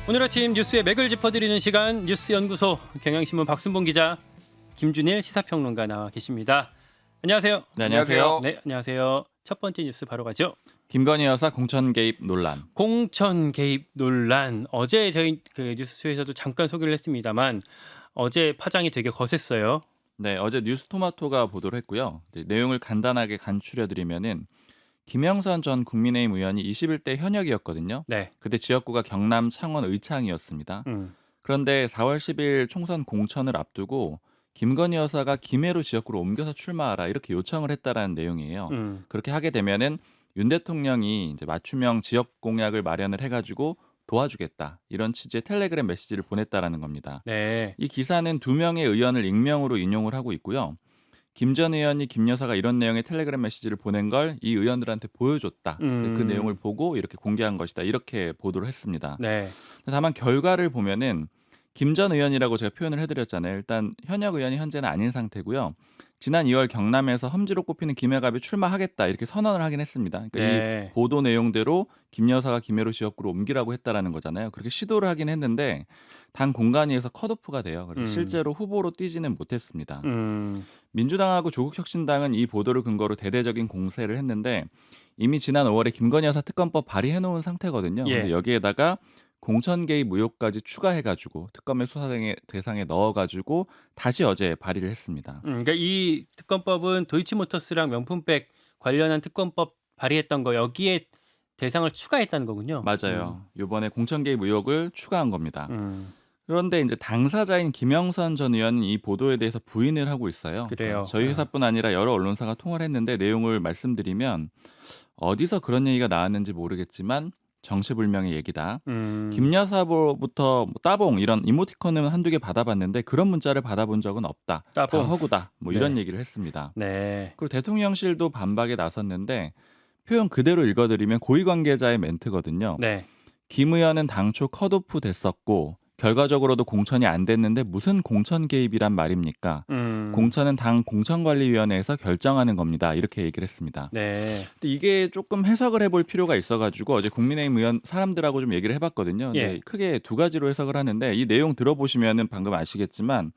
오늘 아침 뉴스의 맥을 짚어드리는 시간 뉴스연구소 경향신문 박순봉 기자, 김준일 시사평론가 나와 계십니다. 안녕하세요. 네, 안녕하세요. 네, 안녕하세요. 첫 번째 뉴스 바로 가죠. 김건희 여사 공천 개입 논란. 공천 개입 논란. 어제 저희 뉴스쇼에서도 잠깐 소개를 했습니다만 어제 파장이 되게 거셌어요. 네, 어제 뉴스토마토가 보도를 했고요. 내용을 간단하게 간추려드리면은 김영선 전 국민의힘 의원이 21대 현역이었거든요. 네. 그때 지역구가 경남 창원 의창이었습니다. 음. 그런데 4월 10일 총선 공천을 앞두고 김건희 여사가 김해로 지역구로 옮겨서 출마하라 이렇게 요청을 했다라는 내용이에요. 그렇게 하게 되면은 윤 대통령이 이제 맞춤형 지역 공약을 마련을 해가지고 도와주겠다 이런 취지의 텔레그램 메시지를 보냈다라는 겁니다. 네. 이 기사는 두 명의 의원을 익명으로 인용을 하고 있고요. 김 전 의원이 김 여사가 이런 내용의 텔레그램 메시지를 보낸 걸 이 의원들한테 보여줬다. 그 내용을 보고 이렇게 공개한 것이다. 이렇게 보도를 했습니다. 네. 다만 결과를 보면은 김 전 의원이라고 제가 표현을 해드렸잖아요. 일단 현역 의원이 현재는 아닌 상태고요. 지난 2월 경남에서 험지로 꼽히는 김해갑이 출마하겠다 이렇게 선언을 하긴 했습니다. 그러니까 네. 이 보도 내용대로 김 여사가 김해로 지역구로 옮기라고 했다라는 거잖아요. 그렇게 시도를 하긴 했는데 당 공관위에서 컷오프가 돼요. 그래서 실제로 후보로 뛰지는 못했습니다. 민주당하고 조국혁신당은 이 보도를 근거로 대대적인 공세를 했는데 이미 지난 5월에 김건희 여사 특검법 발의해놓은 상태거든요. 예. 근데 여기에다가 공천 개입 의혹까지 추가해가지고 특검의 수사 대상에 넣어가지고 다시 어제 발의를 했습니다. 그러니까 이 특검법은 도이치모터스랑 명품백 관련한 특검법 발의했던 거 여기에 대상을 추가했다는 거군요. 맞아요. 이번에 공천 개입 의혹을 추가한 겁니다. 음. 그런데 이제 당사자인 김영선 전 의원은 이 보도에 대해서 부인을 하고 있어요. 그래요. 저희 회사뿐 아니라 여러 언론사가 통화를 했는데 내용을 말씀드리면 어디서 그런 얘기가 나왔는지 모르겠지만 정체불명의 얘기다. 김 여사부터 따봉 이런 이모티콘은 한두 개 받아봤는데 그런 문자를 받아본 적은 없다. 따봉. 다 허구다. 뭐 네. 이런 얘기를 했습니다. 네. 그리고 대통령실도 반박에 나섰는데 표현 그대로 읽어드리면 고위 관계자의 멘트거든요. 네. 김 의원은 당초 컷오프 됐었고 결과적으로도 공천이 안 됐는데 무슨 공천 개입이란 말입니까? 공천은 당 공천관리위원회에서 결정하는 겁니다. 이렇게 얘기를 했습니다. 네. 근데 이게 조금 해석을 해볼 필요가 있어가지고 어제 국민의힘 의원 사람들하고 좀 얘기를 해봤거든요. 근데 예. 크게 두 가지로 해석을 하는데 이 내용 들어보시면은 방금 아시겠지만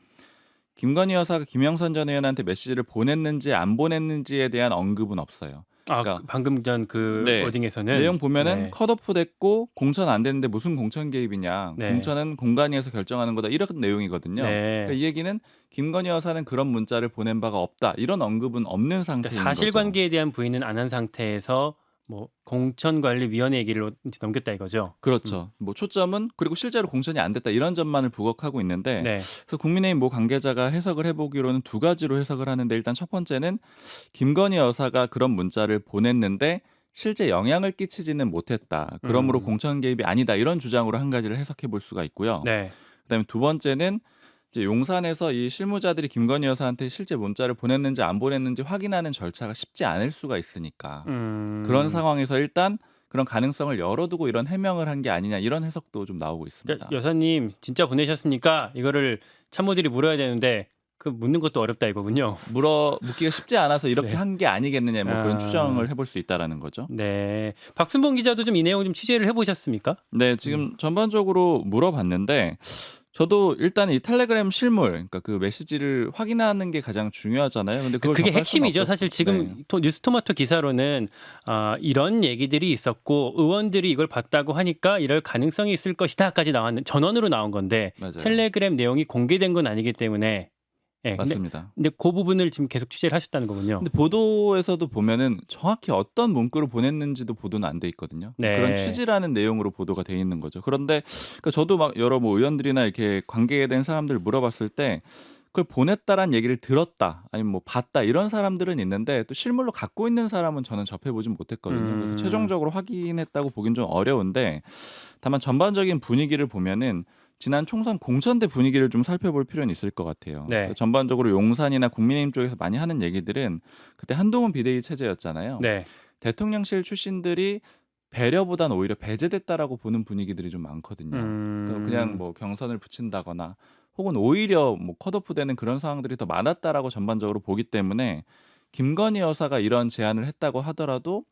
김건희 여사가 김영선 전 의원한테 메시지를 보냈는지 안 보냈는지에 대한 언급은 없어요. 아, 그러니까 방금 전 그 네. 워딩에서는 내용 보면은 네. 컷오프 됐고 공천 안 됐는데 무슨 공천 개입이냐. 네. 공천은 공관위에서 결정하는 거다. 이런 내용이거든요. 네. 그러니까 이 얘기는 김건희 여사는 그런 문자를 보낸 바가 없다. 이런 언급은 없는 상태인 그러니까 거죠. 사실관계에 대한 부인은 안 한 상태에서 뭐 공천관리위원회 얘기를 이제 넘겼다 이거죠. 그렇죠. 뭐 초점은 그리고 실제로 공천이 안 됐다 이런 점만을 부각하고 있는데 네. 그래서 국민의힘 모 관계자가 해석을 해보기로는 두 가지로 해석을 하는데 일단 첫 번째는 김건희 여사가 그런 문자를 보냈는데 실제 영향을 끼치지는 못했다. 그러므로 공천 개입이 아니다. 이런 주장으로 한 가지를 해석해 볼 수가 있고요. 네. 그다음에 두 번째는 이제 용산에서 이 실무자들이 김건희 여사한테 실제 문자를 보냈는지 안 보냈는지 확인하는 절차가 쉽지 않을 수가 있으니까 그런 상황에서 일단 그런 가능성을 열어두고 이런 해명을 한 게 아니냐 이런 해석도 좀 나오고 있습니다. 그러니까 여사님 진짜 보내셨습니까? 이거를 참모들이 물어야 되는데 그 묻는 것도 어렵다 이거군요. 묻기가 쉽지 않아서 이렇게 네. 한 게 아니겠느냐 뭐 그런 아. 추정을 해볼 수 있다라는 거죠. 네. 박순봉 기자도 좀 이 내용 좀 취재를 해보셨습니까? 네, 지금 전반적으로 물어봤는데 저도 일단 이 텔레그램 실물, 그러니까 그 메시지를 확인하는 게 가장 중요하잖아요. 근데 그걸 그게 접할 수는 핵심이죠. 사실 지금 네. 뉴스토마토 기사로는 이런 얘기들이 있었고 의원들이 이걸 봤다고 하니까 이럴 가능성이 있을 것이다까지 나왔는 전원으로 나온 건데 맞아요. 텔레그램 내용이 공개된 건 아니기 때문에 예, 맞습니다. 근데 그 부분을 지금 계속 취재를 하셨다는 거군요. 근데 보도에서도 보면은 정확히 어떤 문구를 보냈는지도 보도는 안 돼 있거든요. 네. 그런 취지라는 내용으로 보도가 돼 있는 거죠. 그런데 그러니까 저도 막 여러 뭐 의원들이나 이렇게 관계된 사람들 물어봤을 때 그걸 보냈다란 얘기를 들었다 아니면 뭐 봤다 이런 사람들은 있는데 또 실물로 갖고 있는 사람은 저는 접해보진 못했거든요. 그래서 최종적으로 확인했다고 보긴 좀 어려운데 다만 전반적인 분위기를 보면은 지난 총선 공천대 분위기를 좀 살펴볼 필요는 있을 것 같아요. 네. 전반적으로 용산이나 국민의힘 쪽에서 많이 하는 얘기들은 그때 한동훈 비대위 체제였잖아요. 네. 대통령실 출신들이 배려보단 오히려 배제됐다라고 보는 분위기들이 좀 많거든요. 또 그냥 뭐 경선을 붙인다거나 혹은 오히려 뭐 컷오프되는 그런 상황들이 더 많았다라고 전반적으로 보기 때문에 김건희 여사가 이런 제안을 했다고 하더라도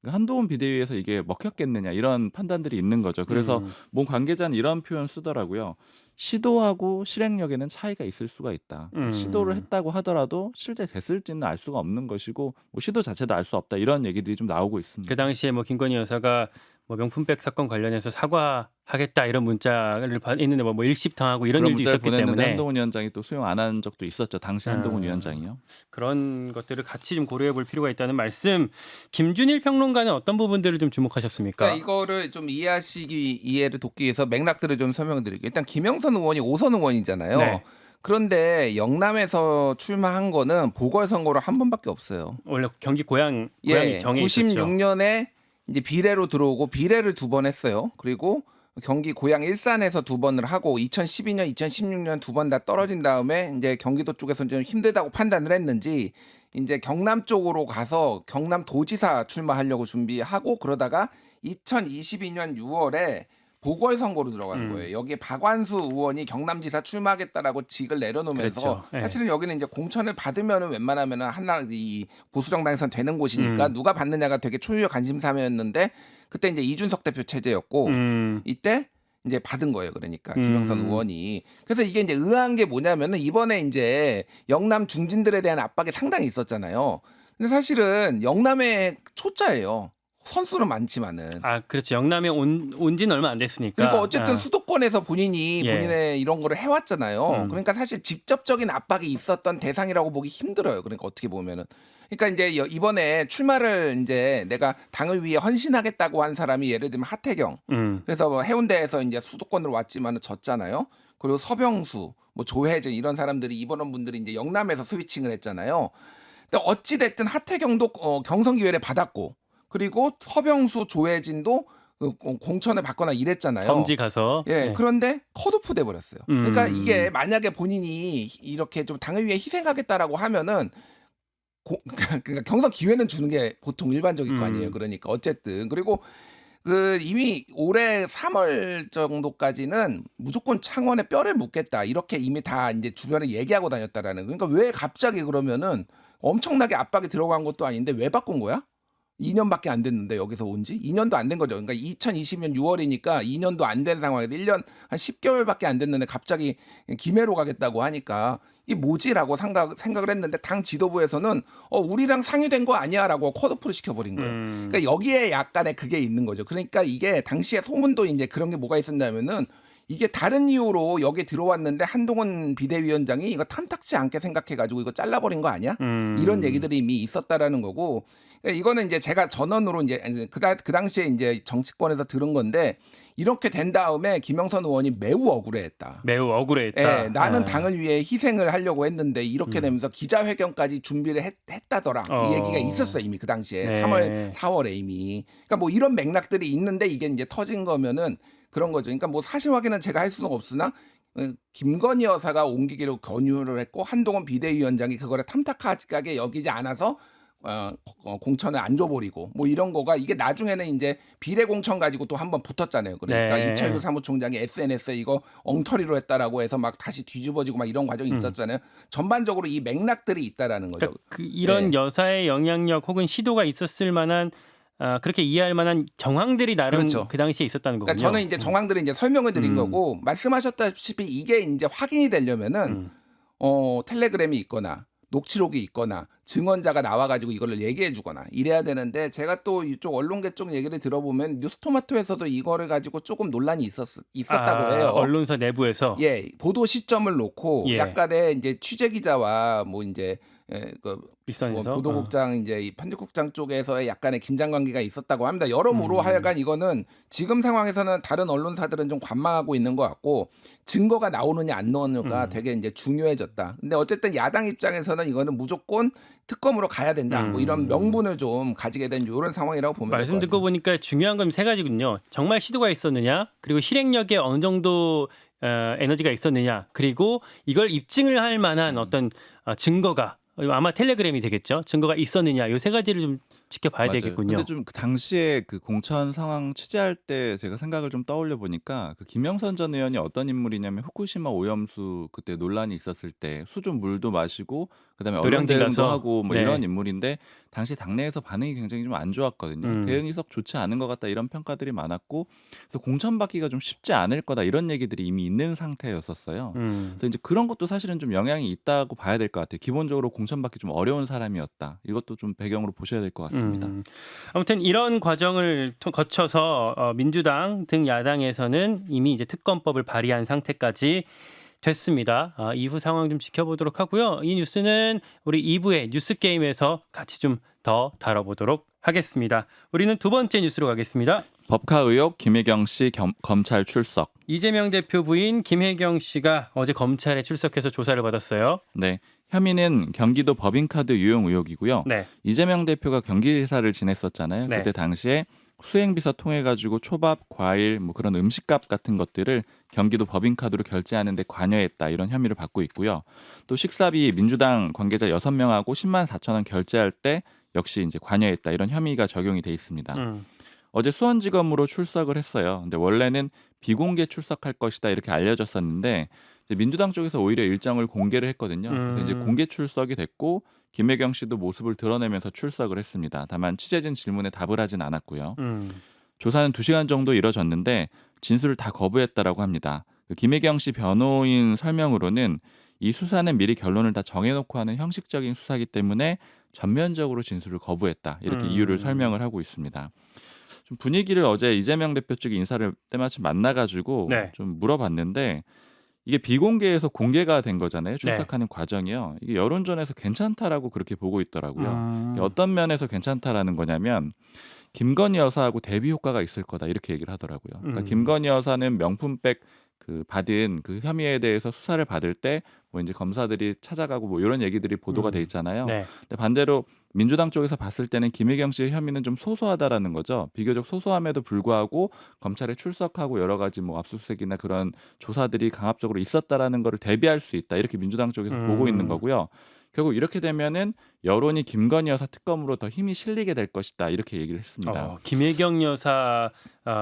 한동훈 비대위에서 이게 먹혔겠느냐 이런 판단들이 있는 거죠. 그래서 모 관계자는 이런 표현 쓰더라고요. 시도하고 실행력에는 차이가 있을 수가 있다. 그러니까 시도를 했다고 하더라도 실제 됐을지는 알 수가 없는 것이고 뭐 시도 자체도 알 수 없다. 이런 얘기들이 좀 나오고 있습니다. 그 당시에 뭐 김건희 여사가 뭐 명품백 사건 관련해서 사과하겠다 이런 문자를 있는데 뭐 일십 당하고 이런 그런 일도 문자를 있었기 보냈는데 때문에 한동훈 위원장이 또 수용 안 한 적도 있었죠. 당시 한동훈 위원장이요. 그런 것들을 같이 좀 고려해 볼 필요가 있다는 말씀. 김준일 평론가는 어떤 부분들을 좀 주목하셨습니까? 그러니까 이거를 좀 이해를 돕기 위해서 맥락들을 좀 설명드릴게요. 일단 김영선 의원이 5선 의원이잖아요. 네. 그런데 영남에서 출마한 거는 보궐선거로 한 번밖에 없어요. 원래 경기 고향이 경에 있었죠. 96년에 이제 비례로 들어오고 비례를 2번 했어요. 그리고 경기 고향 일산에서 2번을 하고 2012년, 2016년 2번 다 떨어진 다음에 이제 경기도 쪽에서 좀 힘들다고 판단을 했는지 이제 경남 쪽으로 가서 경남 도지사 출마하려고 준비하고 그러다가 2022년 6월에 보궐선거로 들어간 거예요. 여기에 박완수 의원이 경남지사 출마하겠다라고 직을 내려놓으면서 그렇죠. 네. 사실은 여기는 이제 공천을 받으면은 웬만하면은 한나 이 보수정당에선 되는 곳이니까 누가 받느냐가 되게 초유의 관심사였는데 그때 이제 이준석 대표 체제였고 이때 이제 받은 거예요. 그러니까 김영선 의원이. 그래서 이게 이제 의아한 게 뭐냐면은 이번에 이제 영남 중진들에 대한 압박이 상당히 있었잖아요. 근데 사실은 영남의 초짜예요. 선수는 많지만은. 아, 그렇죠. 영남에 온 지는 얼마 안 됐으니까. 그러니까 어쨌든 수도권에서 본인이 예. 본인의 이런 거를 해왔잖아요. 그러니까 사실 직접적인 압박이 있었던 대상이라고 보기 힘들어요. 그러니까 어떻게 보면은. 그러니까 이제 이번에 출마를 이제 내가 당을 위해 헌신하겠다고 한 사람이 예를 들면 하태경. 그래서 뭐 해운대에서 이제 수도권으로 왔지만은 졌잖아요. 그리고 서병수, 뭐 조혜진 이런 사람들이 이번 분들이 이제 영남에서 스위칭을 했잖아요. 근데 어찌 됐든 하태경도 경선 기회를 받았고. 그리고 서병수, 조혜진도 공천을 받거나 이랬잖아요. 범지 가서. 예, 네. 그런데 컷오프 돼 버렸어요. 그러니까 이게 만약에 본인이 이렇게 좀 당을 위해 희생하겠다라고 하면은 그러니까 경선 기회는 주는 게 보통 일반적일 거 아니에요. 그러니까 어쨌든 그리고 그 이미 올해 3월 정도까지는 무조건 창원에 뼈를 묻겠다 이렇게 이미 다 이제 주변에 얘기하고 다녔다라는. 그러니까 왜 갑자기 그러면은 엄청나게 압박이 들어간 것도 아닌데 왜 바꾼 거야? 2년밖에 안 됐는데 여기서 온 지 2년도 안 된 거죠. 그러니까 2020년 6월이니까 2년도 안 된 상황에서 1년 한 10개월밖에 안 됐는데 갑자기 김해로 가겠다고 하니까 이게 뭐지라고 생각을 했는데 당 지도부에서는 우리랑 상의된 거 아니야라고 컷오프를 시켜버린 거예요. 그러니까 여기에 약간의 그게 있는 거죠. 그러니까 이게 당시에 소문도 이제 그런 게 뭐가 있었냐면은 이게 다른 이유로 여기 들어왔는데 한동훈 비대위원장이 이거 탐탁지 않게 생각해가지고 이거 잘라버린 거 아니야? 이런 얘기들이 이미 있었다라는 거고. 이거는 이제 제가 전언으로 이제 그 당시에 이제 정치권에서 들은 건데 이렇게 된 다음에 김영선 의원이 매우 억울해했다. 매우 억울했다. 예, 나는 당을 위해 희생을 하려고 했는데 이렇게 되면서 기자회견까지 준비를 했다더라. 이 얘기가 있었어요 이미 그 당시에 네. 3월, 4월에 이미. 그러니까 뭐 이런 맥락들이 있는데 이게 이제 터진 거면은 그런 거죠. 그러니까 뭐 사실 확인은 제가 할 수는 없으나 김건희 여사가 옮기기로 권유를 했고 한동훈 비대위원장이 그거를 탐탁하게 여기지 않아서 공천을 안 줘버리고 뭐 이런 거가 이게 나중에는 이제 비례 공천 가지고 또 한번 붙었잖아요. 그러니까 네. 이철규 사무총장이 SNS에 이거 엉터리로 했다라고 해서 막 다시 뒤집어지고 막 이런 과정이 있었잖아요. 전반적으로 이 맥락들이 있다라는 거죠. 그러니까 이런 네. 여사의 영향력 혹은 시도가 있었을 만한 그렇게 이해할 만한 정황들이 나름 그렇죠. 그 당시에 있었다는 거군요. 그러니까 저는 이제 정황들을 이제 설명을 드린 거고 말씀하셨다시피 이게 이제 확인이 되려면은 텔레그램이 있거나 녹취록이 있거나 증언자가 나와가지고 이거를 얘기해주거나 이래야 되는데 제가 또 이쪽 언론계 쪽 얘기를 들어보면 뉴스토마토에서도 이거를 가지고 조금 논란이 있었다고 해요. 언론사 내부에서. 예, 보도 시점을 놓고 예. 약간의 이제 취재 기자와 뭐 이제 그 윗선에서. 보도국장 이제 이 편집국장 쪽에서의 약간의 긴장 관계가 있었다고 합니다. 여러모로 하여간 이거는 지금 상황에서는 다른 언론사들은 좀 관망하고 있는 것 같고 증거가 나오느냐 안 나오느냐가 되게 이제 중요해졌다. 근데 어쨌든 야당 입장에서는 이거는 무조건 특검으로 가야 된다. 뭐 이런 명분을 좀 가지게 된 이런 상황이라고 보면 말씀 될것 듣고 같아요. 보니까 중요한 건 세 가지군요. 정말 시도가 있었느냐, 그리고 실행력에 어느 정도 에너지가 있었느냐, 그리고 이걸 입증을 할 만한 어떤 증거가 아마 텔레그램이 되겠죠. 증거가 있었느냐 요 세 가지를 좀 지켜봐야 맞아요. 되겠군요. 근데 좀 그 당시에 그 공천 상황 취재할 때 제가 생각을 좀 떠올려 보니까 그 김영선 전 의원이 어떤 인물이냐면 후쿠시마 오염수 그때 논란이 있었을 때 수 좀 물도 마시고 그다음에 언론 노량진 대응도 가서 하고 뭐 네. 이런 인물인데 당시 당내에서 반응이 굉장히 좀 안 좋았거든요. 대응이 썩 좋지 않은 것 같다 이런 평가들이 많았고 그래서 공천받기가 좀 쉽지 않을 거다 이런 얘기들이 이미 있는 상태였었어요. 그래서 이제 그런 것도 사실은 좀 영향이 있다고 봐야 될 것 같아요. 기본적으로 공천받기 좀 어려운 사람이었다. 이것도 좀 배경으로 보셔야 될 것 같습니다. 아무튼 이런 과정을 거쳐서 민주당 등 야당에서는 이미 이제 특검법을 발의한 상태까지 됐습니다. 이후 상황 좀 지켜보도록 하고요. 이 뉴스는 우리 2부의 뉴스 게임에서 같이 좀 더 다뤄보도록 하겠습니다. 우리는 두 번째 뉴스로 가겠습니다. 법카 의혹 김혜경 씨 검찰 출석. 이재명 대표 부인 김혜경 씨가 어제 검찰에 출석해서 조사를 받았어요. 네. 혐의는 경기도 법인카드 유용 의혹이고요. 네. 이재명 대표가 경기지사를 지냈었잖아요. 네. 그때 당시에 수행비서 통해 가지고 초밥, 과일, 뭐 그런 음식값 같은 것들을 경기도 법인카드로 결제하는 데 관여했다. 이런 혐의를 받고 있고요. 또 식사비 민주당 관계자 6명하고 10만 4천 원 결제할 때 역시 이제 관여했다. 이런 혐의가 적용이 돼 있습니다. 어제 수원지검으로 출석을 했어요. 근데 원래는 비공개 출석할 것이다 이렇게 알려졌었는데 이제 민주당 쪽에서 오히려 일정을 공개를 했거든요. 그래서 이제 공개 출석이 됐고 김혜경 씨도 모습을 드러내면서 출석을 했습니다. 다만 취재진 질문에 답을 하진 않았고요. 조사는 2시간 정도 이뤄졌는데 진술을 다 거부했다라고 합니다. 그 김혜경 씨 변호인 설명으로는 이 수사는 미리 결론을 다 정해놓고 하는 형식적인 수사이기 때문에 전면적으로 진술을 거부했다. 이렇게 이유를 설명을 하고 있습니다. 좀 분위기를 어제 이재명 대표 측 인사를 때마침 만나가지고 네. 좀 물어봤는데 이게 비공개에서 공개가 된 거잖아요. 출석하는 과정이요. 이게 여론전에서 괜찮다라고 그렇게 보고 있더라고요. 이게 어떤 면에서 괜찮다라는 거냐면 김건희 여사하고 대비 효과가 있을 거다 이렇게 얘기를 하더라고요. 그러니까 김건희 여사는 명품백 그 받은 그 혐의에 대해서 수사를 받을 때 뭐 이제 검사들이 찾아가고 뭐 이런 얘기들이 보도가 돼 있잖아요. 네. 근데 반대로 민주당 쪽에서 봤을 때는 김혜경 씨의 혐의는 좀 소소하다라는 거죠. 비교적 소소함에도 불구하고 검찰에 출석하고 여러 가지 뭐 압수수색이나 그런 조사들이 강압적으로 있었다라는 거를 대비할 수 있다. 이렇게 민주당 쪽에서 보고 있는 거고요. 결국 이렇게 되면은 여론이 김건희 여사 특검으로 더 힘이 실리게 될 것이다. 이렇게 얘기를 했습니다. 김혜경 여사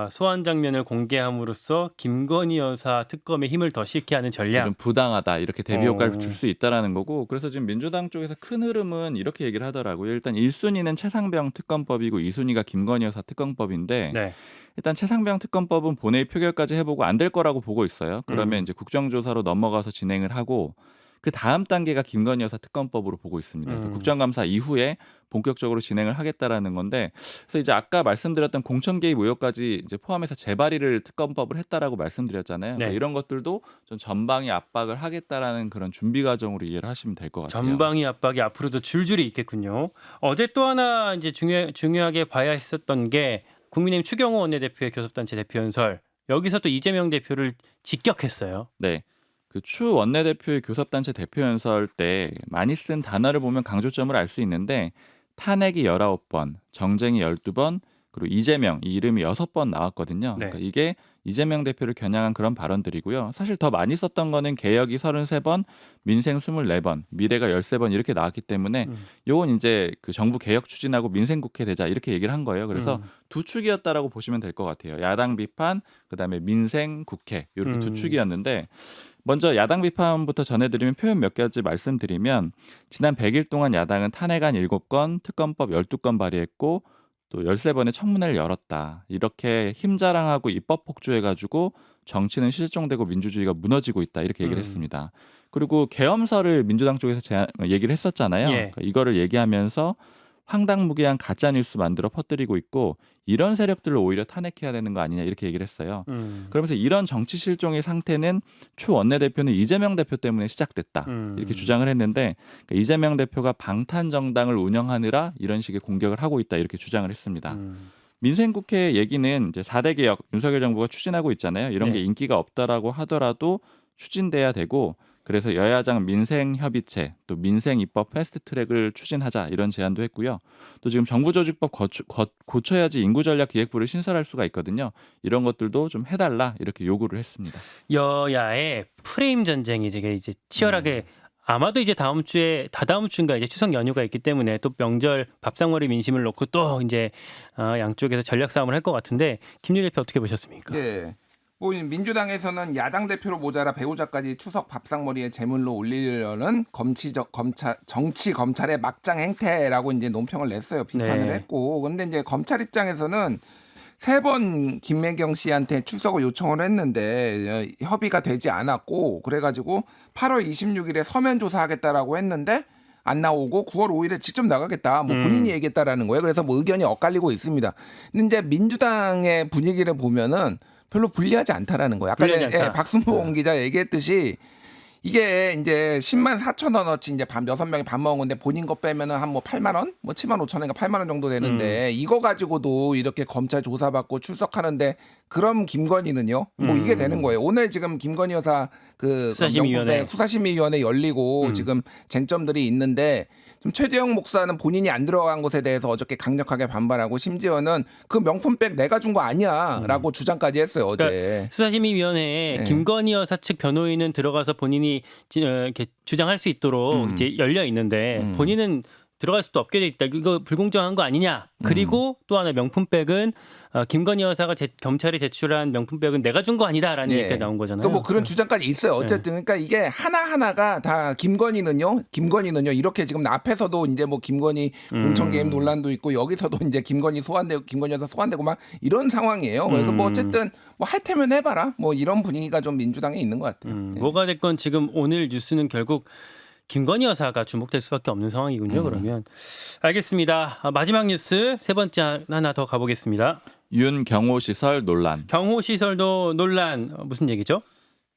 소환 장면을 공개함으로써 김건희 여사 특검에 힘을 더 실게 하는 전략. 좀 부당하다 이렇게 대비 효과를 줄 수 있다라는 거고 그래서 지금 민주당 쪽에서 큰 흐름은 이렇게 얘기를 하더라고요. 일단 1순위는 최상병 특검법이고 2순위가 김건희 여사 특검법인데 네. 일단 최상병 특검법은 본회의 표결까지 해보고 안 될 거라고 보고 있어요. 그러면 이제 국정조사로 넘어가서 진행을 하고 그 다음 단계가 김건희 여사 특검법으로 보고 있습니다. 그래서 국정감사 이후에 본격적으로 진행을 하겠다라는 건데, 그래서 이제 아까 말씀드렸던 공천 개입 의혹까지 이제 포함해서 재발의를 특검법을 했다라고 말씀드렸잖아요. 네. 그러니까 이런 것들도 좀 전방위 압박을 하겠다라는 그런 준비 과정으로 이해를 하시면 될 것 같아요. 전방위 압박이 앞으로도 줄줄이 있겠군요. 어제 또 하나 이제 중요하게 봐야 했었던 게 국민의힘 추경호 원내대표의 교섭단체 대표 연설. 여기서 또 이재명 대표를 직격했어요. 네. 그 추 원내대표의 교섭단체 대표 연설 때 많이 쓴 단어를 보면 강조점을 알 수 있는데 탄핵이 19번, 정쟁이 12번, 그리고 이재명 이 이름이 6번 나왔거든요. 네. 그러니까 이게 이재명 대표를 겨냥한 그런 발언들이고요. 사실 더 많이 썼던 거는 개혁이 33번, 민생 24번, 미래가 13번 이렇게 나왔기 때문에 요건 이제 그 정부 개혁 추진하고 민생 국회 되자 이렇게 얘기를 한 거예요. 그래서 두 축이었다라고 보시면 될 것 같아요. 야당 비판, 그다음에 민생 국회 이렇게 두 축이었는데 먼저 야당 비판부터 전해드리면 표현 몇 가지 말씀드리면 지난 100일 동안 야당은 탄핵안 7건, 특검법 12건 발의했고 또 13번의 청문회를 열었다. 이렇게 힘자랑하고 입법 폭주해가지고 정치는 실종되고 민주주의가 무너지고 있다. 이렇게 얘기를 했습니다. 그리고 계엄설을 민주당 쪽에서 얘기를 했었잖아요. 예. 그러니까 이거를 얘기하면서 황당무계한 가짜뉴스 만들어 퍼뜨리고 있고 이런 세력들을 오히려 탄핵해야 되는 거 아니냐 이렇게 얘기를 했어요. 그러면서 이런 정치 실종의 상태는 추 원내대표는 이재명 대표 때문에 시작됐다. 이렇게 주장을 했는데 그러니까 이재명 대표가 방탄정당을 운영하느라 이런 식의 공격을 하고 있다. 이렇게 주장을 했습니다. 민생국회 얘기는 이제 4대 개혁 윤석열 정부가 추진하고 있잖아요. 이런 게 인기가 없다라고 하더라도 추진돼야 되고 그래서 여야장 민생협의체 또 민생입법 패스트트랙을 추진하자 이런 제안도 했고요. 또 지금 정부조직법 고쳐야지 인구전략기획부를 신설할 수가 있거든요. 이런 것들도 좀 해달라 이렇게 요구를 했습니다. 여야의 프레임 전쟁이 되게 이제 치열하게 아마도 이제 다음 주에 다다음 주인가 이제 추석 연휴가 있기 때문에 또 명절 밥상머리 민심을 놓고 또 이제 양쪽에서 전략 싸움을 할 것 같은데 김준일 대표 어떻게 보셨습니까? 예. 뭐 민주당에서는 야당 대표로 모자라 배우자까지 추석 밥상머리에 제물로 올리려는 정치 검찰의 막장 행태라고 이제 논평을 냈어요. 비판을 네. 했고. 근데 이제 검찰 입장에서는 3번 김매경 씨한테 출석을 요청을 했는데 협의가 되지 않았고 그래가지고 8월 26일에 서면 조사하겠다라고 했는데 안 나오고 9월 5일에 직접 나가겠다. 뭐 본인이 얘기했다라는 거예요. 그래서 뭐 의견이 엇갈리고 있습니다. 근데 이제 민주당의 분위기를 보면은 별로 불리하지 않다라는 거예요. 아까 불리하지 않다. 박순봉 기자 얘기했듯이 이게 이제 10만 4천 원어치 이제 밥 6명이 밥 먹은 건데 본인 거 빼면은 한 뭐 8만 원? 뭐 7만 5천 원인가 8만 원 정도 되는데 이거 가지고도 이렇게 검찰 조사받고 출석하는데 그럼 김건희는요? 뭐 이게 되는 거예요. 오늘 지금 김건희 여사 그 수사심의위원회. 수사심의위원회 열리고 지금 쟁점들이 있는데 좀 최재형 목사는 본인이 안 들어간 것에 대해서 어저께 강력하게 반발하고 심지어는 그 명품백 내가 준 거 아니야라고 주장까지 했어요 어제. 그러니까 수사심의위원회에 네. 김건희 여사 측 변호인은 들어가서 본인이 이렇게 주장할 수 있도록 이제 열려 있는데 본인은 들어갈 수도 없게 돼 있다. 이거 불공정한 거 아니냐. 그리고 또 하나 명품백은 김건희 여사가 검찰에 제출한 명품백은 내가 준 거 아니다라는 예. 얘기가 나온 거잖아요. 뭐 그런 주장까지 있어요. 어쨌든 그러니까 이게 하나하나가 다 김건희는요 이렇게 지금 앞에서도 이제 뭐 김건희 공천 개입 논란도 있고 여기서도 이제 김건희 여사 소환되고 막 이런 상황이에요. 그래서 뭐 어쨌든 뭐 할 테면 해봐라. 뭐 이런 분위기가 좀 민주당에 있는 것 같아요. 예. 뭐가 됐건 지금 오늘 뉴스는 결국 김건희 여사가 주목될 수밖에 없는 상황이군요. 그러면 알겠습니다. 마지막 뉴스 세 번째 하나 더 가보겠습니다. 윤경호 시설 논란. 경호 시설도 논란 무슨 얘기죠?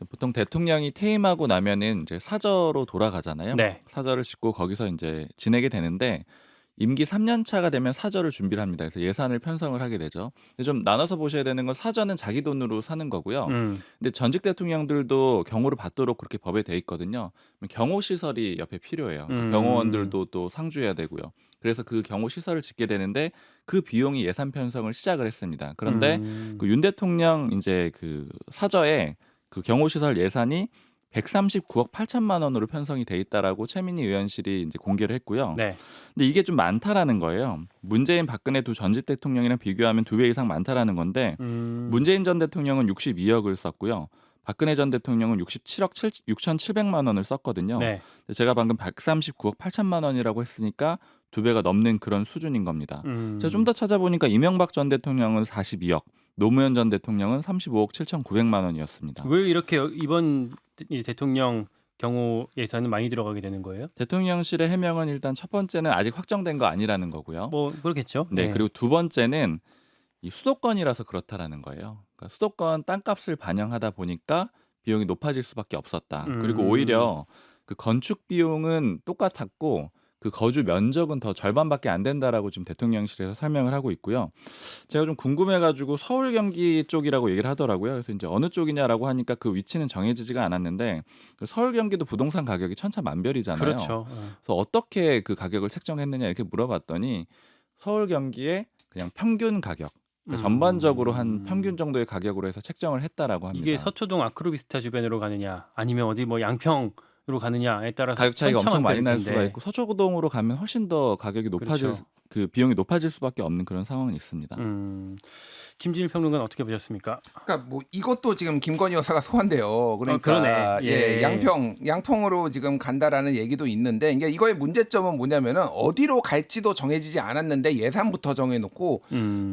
보통 대통령이 퇴임하고 나면은 이제 사저로 돌아가잖아요. 네. 사저를 짓고 거기서 이제 지내게 되는데 임기 3년 차가 되면 사저를 준비를 합니다. 그래서 예산을 편성을 하게 되죠. 근데 좀 나눠서 보셔야 되는 건 사저는 자기 돈으로 사는 거고요. 근데 전직 대통령들도 경호를 받도록 그렇게 법에 돼 있거든요. 경호 시설이 옆에 필요해요. 그래서 경호원들도 또 상주해야 되고요. 그래서 그 경호 시설을 짓게 되는데 그 비용이 예산 편성을 시작을 했습니다. 그런데 그 윤 대통령 이제 그 사저에 그 경호 시설 예산이 139억 8천만 원으로 편성이 돼 있다라고 최민희 의원실이 이제 공개를 했고요. 네. 근데 이게 좀 많다라는 거예요. 문재인 박근혜 두 전직 대통령이랑 비교하면 2배 이상 많다라는 건데 문재인 전 대통령은 62억을 썼고요. 박근혜 전 대통령은 67억 6,700만 원을 썼거든요. 네. 근데 제가 방금 139억 8천만 원이라고 했으니까 2배가 넘는 그런 수준인 겁니다. 제가 좀 더 찾아보니까 이명박 전 대통령은 42억, 노무현 전 대통령은 35억 7,900만 원이었습니다. 왜 이렇게 이번 이 대통령 경호 예산은 많이 들어가게 되는 거예요? 대통령실의 해명은 일단 첫 번째는 아직 확정된 거 아니라는 거고요. 뭐 그렇겠죠. 네, 그리고 두 번째는 이 수도권이라서 그렇다라는 거예요. 그러니까 수도권 땅값을 반영하다 보니까 비용이 높아질 수밖에 없었다. 그리고 오히려 그 건축 비용은 똑같았고 그 거주 면적은 더 절반밖에 안 된다라고 지금 대통령실에서 설명을 하고 있고요. 제가 좀 궁금해가지고 서울 경기 쪽이라고 얘기를 하더라고요. 그래서 이제 어느 쪽이냐라고 하니까 그 위치는 정해지지가 않았는데 그 서울 경기도 부동산 가격이 천차만별이잖아요. 그렇죠. 그래서 어떻게 그 가격을 책정했느냐 이렇게 물어봤더니 서울 경기의 그냥 평균 가격. 그러니까 전반적으로 한 평균 정도의 가격으로 해서 책정을 했다라고 합니다. 이게 서초동 아크로비스타 주변으로 가느냐 아니면 어디 뭐 양평으로 가느냐에 따라서 가격 차이가 엄청 많이 날 텐데. 수가 있고 서초동으로 가면 훨씬 더 가격이 높아질 그렇죠. 그 비용이 높아질 수밖에 없는 그런 상황은 있습니다. 김진일 평론가는 어떻게 보셨습니까? 그러니까 뭐 이것도 지금 김건희 여사가 소환돼요. 그러니까 그러네. 예. 양평으로 지금 간다라는 얘기도 있는데 이게 이거의 문제점은 뭐냐면은 어디로 갈지도 정해지지 않았는데 예산부터 정해놓고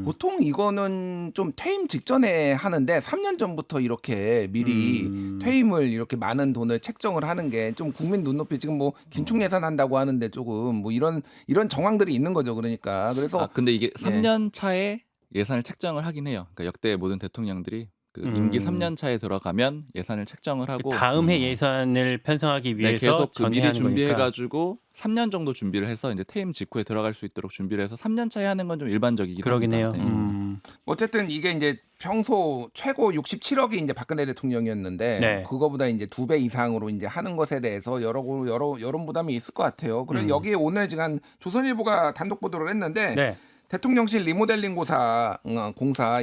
보통 이거는 좀 퇴임 직전에 하는데 3년 전부터 이렇게 미리 퇴임을 이렇게 많은 돈을 책정을 하는 게 좀 국민 눈높이 지금 뭐 긴축 예산 한다고 하는데 조금 뭐 이런 정황들이 있는 거죠. 그러니까 그래서 근데 이게 3년 차에 예산을 책정을 하긴 해요. 그러니까 역대 모든 대통령들이 그 임기 3년 차에 들어가면 예산을 책정을 하고 다음 해 예산을 편성하기 위해서 계속 그 미리 전해하는 준비해가지고 3년 정도 준비를 해서 이제 퇴임 직후에 들어갈 수 있도록 준비를 해서 3년 차에 하는 건 좀 일반적이긴 그러긴 해요. 합니다. 네. 어쨌든 이게 이제 평소 최고 67억이 이제 박근혜 대통령이었는데 네. 그거보다 이제 2배 이상으로 이제 하는 것에 대해서 여러 부담이 있을 것 같아요. 그리고 여기에 오늘 지금 조선일보가 단독 보도를 했는데 네. 대통령실 리모델링 공사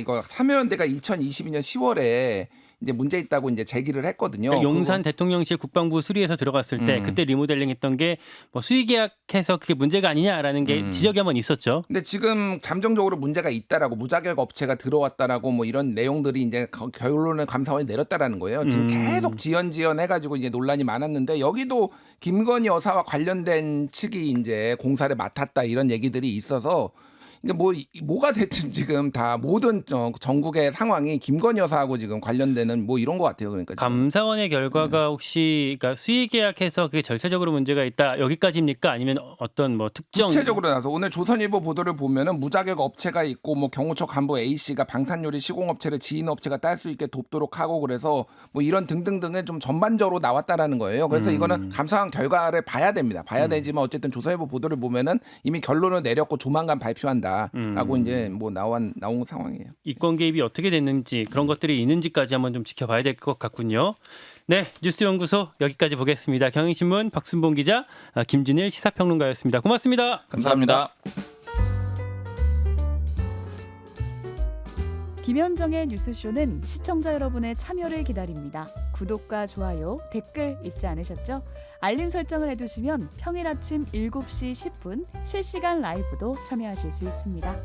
이거 참여연대가 2022년 10월에 이제 문제 있다고 이제 제기를 했거든요. 그러니까 용산 그거- 대통령실 국방부 수리해서 들어갔을 때 그때 리모델링했던 게 뭐 수의 계약해서 그게 문제가 아니냐라는 게 지적이 한번 있었죠. 근데 지금 잠정적으로 문제가 있다라고 무자격 업체가 들어왔다라고 뭐 이런 내용들이 이제 결론을 감사원이 내렸다라는 거예요. 지금 계속 지연 해가지고 이제 논란이 많았는데 여기도 김건희 여사와 관련된 측이 이제 공사를 맡았다 이런 얘기들이 있어서 이게 뭐가 됐든 지금 다 모든 전국의 상황이 김건희 여사하고 지금 관련되는 뭐 이런 것 같아요. 그러니까 지금. 감사원의 결과가 혹시 그러니까 수의 계약해서 그게 절차적으로 문제가 있다 여기까지입니까? 아니면 어떤 뭐 특정 구체적으로 나서 오늘 조선일보 보도를 보면은 무자격 업체가 있고 뭐 경호처 간부 A 씨가 방탄요리 시공업체를 지인 업체가 딸 수 있게 돕도록 하고 그래서 뭐 이런 등등등을 좀 전반적으로 나왔다라는 거예요. 그래서 이거는 감사원 결과를 봐야 됩니다. 봐야 되지만 어쨌든 조선일보 보도를 보면은 이미 결론을 내렸고 조만간 발표한다라고 이제 뭐 나온 상황이에요. 이권 개입이 어떻게 됐는지 그런 것들이 있는지까지 한번 좀 지켜봐야 될 것 같군요. 네, 뉴스연구소 여기까지 보겠습니다. 경향신문 박순봉 기자, 김준일 시사평론가였습니다. 고맙습니다. 감사합니다. 김현정의 뉴스쇼는 시청자 여러분의 참여를 기다립니다. 구독과 좋아요, 댓글 잊지 않으셨죠? 알림 설정을 해두시면 평일 아침 7시 10분 실시간 라이브도 참여하실 수 있습니다.